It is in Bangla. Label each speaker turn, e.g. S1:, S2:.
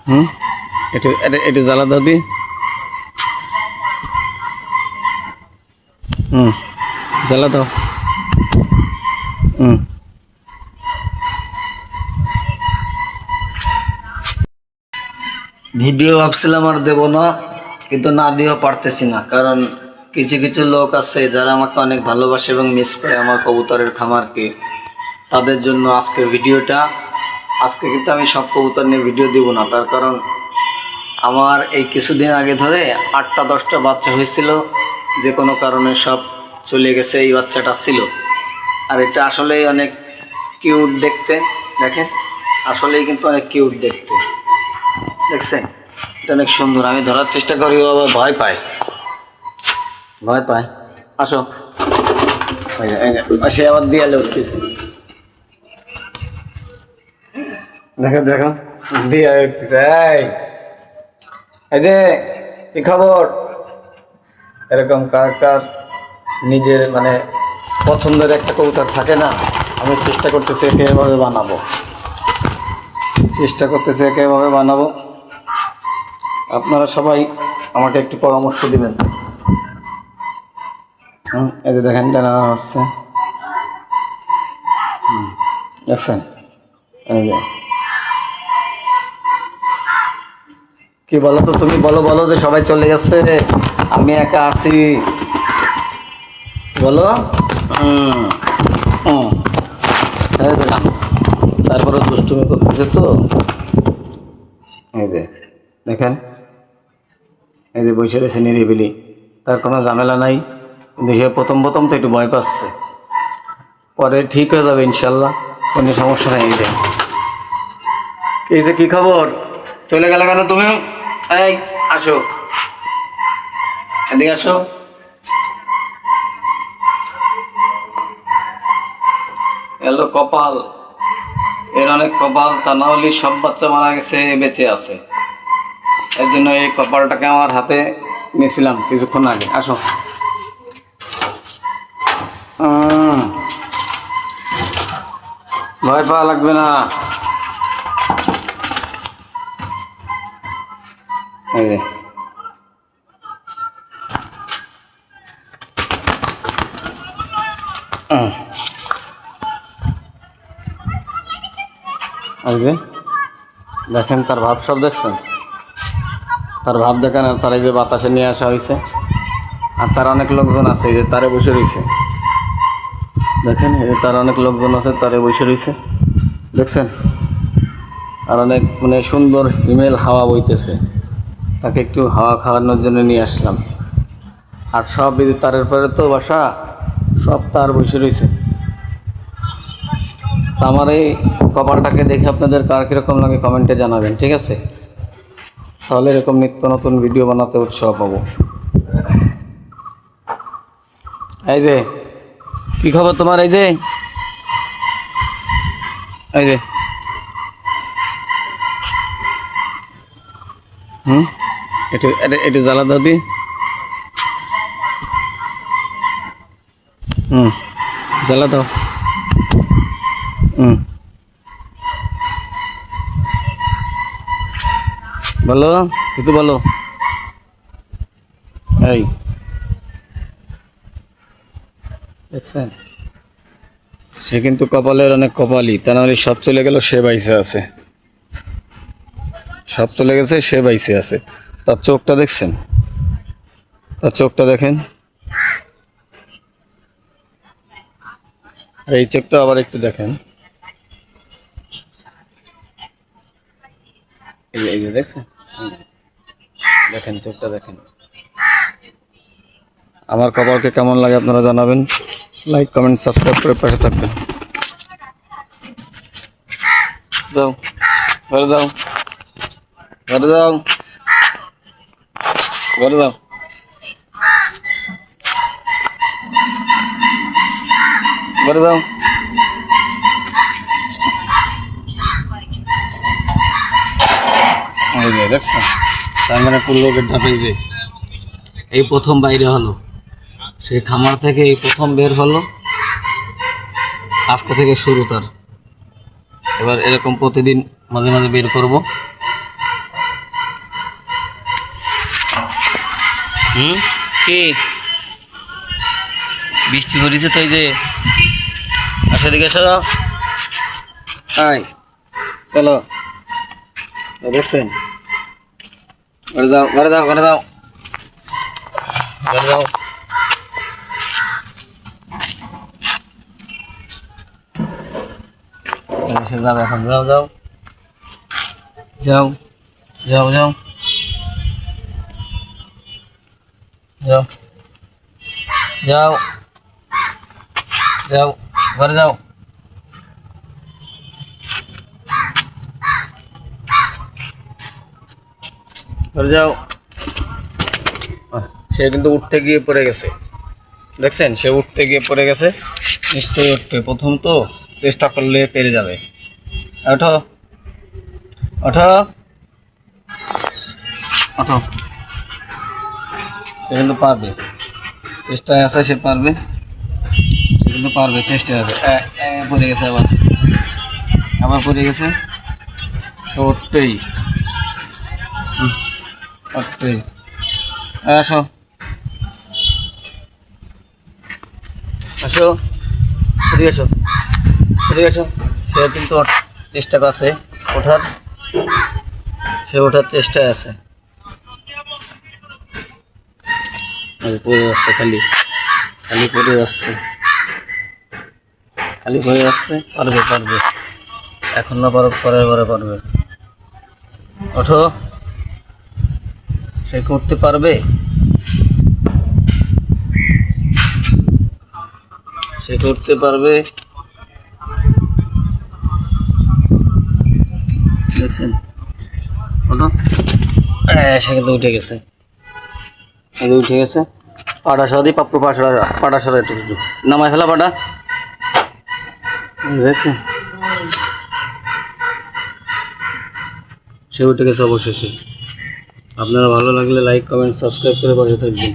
S1: হুম, একটু জ্বালা দাও দি। হুম, জ্বালা দাও। হুম, ভিডিও ভাবছিলাম আর দেবো না, কিন্তু না দিয়েও পারতেছি না, কারণ কিছু কিছু লোক আছে যারা আমাকে অনেক ভালোবাসে এবং মিস করে আমার কবুতরের খামারকে। তাদের জন্য আজকের ভিডিওটা। আজকে কিন্তু আমি সব কবুতর নিয়ে ভিডিও দিব না, তার কারণ আমার এই কিছুদিন আগে ধরে 8টা 10টা বাচ্চা হয়েছিল, যে কোনো কারণে সব চলে গেছে। এই বাচ্চাটা ছিল, আর এটা আসলেই অনেক কিউট দেখতে। দেখেন, আসলেই কিন্তু অনেক কিউট দেখতে, দেখছেন? এটা অনেক সুন্দর। আমি ধরার চেষ্টা করি, ও আবার ভয় পায়, ভয় পায়। আসো, সে আবার দিয়ালে উঠতেছে। দেখো দেখো, দিয়া উঠতেছে। এই যে, কি খবর? এরকম কার কার নিজের মানে পছন্দের একটা কবুতর থাকে না? আমি চেষ্টা করতেছি একে এভাবে বানাবো, আপনারা সবাই আমাকে একটু পরামর্শ দিবেন। এই যে দেখেন, ডানা হচ্ছে, দেখছেন? এই যে, কি বলো তো তুমি, বলো বলো যে সবাই চলে যাচ্ছে, আমি একা আছি, বলো। হুম হুম, ছেড়ে দিলাম, তারপরে দুষ্টুমি করতেছে তো। এই যে দেখেন, এই যে বসে রয়েছে নিরিবিলি, তার কোনো ঝামেলা নাই, কিন্তু সে প্রথম প্রথম তো একটু ভয় পাচ্ছে, পরে ঠিক হয়ে যাবে ইনশাল্লাহ, কোনো সমস্যা নেই। এই যে, কি খবর? চলে গেলে কেন তুমি? এই আসো, এদিকে আসো। এলো কপাল, এর অনেক কপাল, তা না হলে সব বাচ্চা মারা গেছে, এ বেঁচে আছে। এর জন্য এই কপালটাকে আমার হাতে নিয়েছিলাম কিছুক্ষণ আগে। আসো। ভয় পাওয়া লাগবে না। এই যে, এই যে দেখেন, তার ভাব সব দেখছেন? তার ভাব দেখেন, আর তার এই যে বাতাসে নিয়ে আসা হয়েছে, আর তার অনেক লোকজন আছে, এই যে তারে বসে রয়েছে, দেখেন, এই যে তার অনেক লোকজন আছে, তারে বসে রয়েছে, দেখছেন? আর অনেক মানে সুন্দর হিমেল হাওয়া বইতেছে, তাকে একটু হাওয়া খাওয়ানোর জন্য নিয়ে আসলাম। আর সব এই যে তারের পরে তো বাসা, সব তার বসে রয়েছে। তো আমার এই কপালটাকে দেখে আপনাদের কার কীরকম লাগে কমেন্টে জানাবেন, ঠিক আছে? তাহলে এরকম নিত্য নতুন ভিডিও বানাতে উৎসাহ পাবো। এই যে, কি খবর তোমার? এই যে, এই যে, হুম, একটু জ্বালা দাও দি। হুম, জ্বালা দাও। হুম, বলো, কিছু বলো। এই দেখছেন, সে কিন্তু কপালের অনেক কপালই, তা নাহলে সব চলে গেল, সে বাইসে আছে। সব চলে গেছে, সে বাইসে আছে। তার চোখটা দেখছেন? তার চোখটা দেখেন, আর এই চোখটা আবার একটু দেখেন, এই যে দেখছেন? দেখেন চোখটা দেখেন। আমার কপালকে কেমন লাগে আপনারা জানাবেন, লাইক কমেন্ট সাবস্ক্রাইব করে পাশে থাকবেন। দাও, ঘরে দাও, ঘরে দাও, ঘরে দাও, ঘরে দাও। এই যে দেখছেন, তার মানে পূর্বকের ধাপে যে এই প্রথম বাইরে হলো, সেই খামার থেকে এই প্রথম বের হলো, আজকে থেকে শুরু তার। এবার এরকম প্রতিদিন মাঝে মাঝে বের করব, কি বৃষ্টি পড়েছে তো, এই যে আসো দিকে চলো, চলো দেখছেন, ঘরে যাও ঘরে যাও ঘরে যাও ঘরে যাও। এসে যাবে এখন, যাও যাও যাও যাও যাও যাও যাও যাও ঘরে যাও। ঘরে যাও। সে কিন্তু উঠতে গিয়ে পড়ে গেছে, দেখছেন, সে উঠতে গিয়ে পড়ে গেছে, নিশ্চয়ই উঠবে, প্রথম তো চেষ্টা করলে পেরে যাবে। ওঠো ওঠো ওঠো, সে কিন্তু পারবে, চেষ্টায় আছে, সে পারবে, সে কিন্তু পারবে, চেষ্টায় আছে। পড়ে গেছে, আবার আবার পড়ে গেছে, সে উঠতেই উঠতেই। আসো আসো, এদিকে আসো, এদিকে আসো। সে কিন্তু চেষ্টা করছে ওঠার, সে ওঠার চেষ্টায় আছে, পড়ে যাচ্ছে, খালি খালি পড়ে যাচ্ছে, খালি পড়ে যাচ্ছে। পারবে পারবে, এখন না পারো, পরের বারে পারবে। ওঠো, সে করতে পারবে, সে করতে পারবে, দেখছেন। ওঠো, সে কিন্তু উঠে গেছে, উঠে গেছে। পাটা সরা দিই, পাপ্পু পাটা সরা একটু কিছু নামায় ফেলা পাটা, দেখছেন, সে উঠে গেছে অবশেষে। আপনারা ভালো লাগলে লাইক কমেন্ট সাবস্ক্রাইব করে পাশে থাকবেন।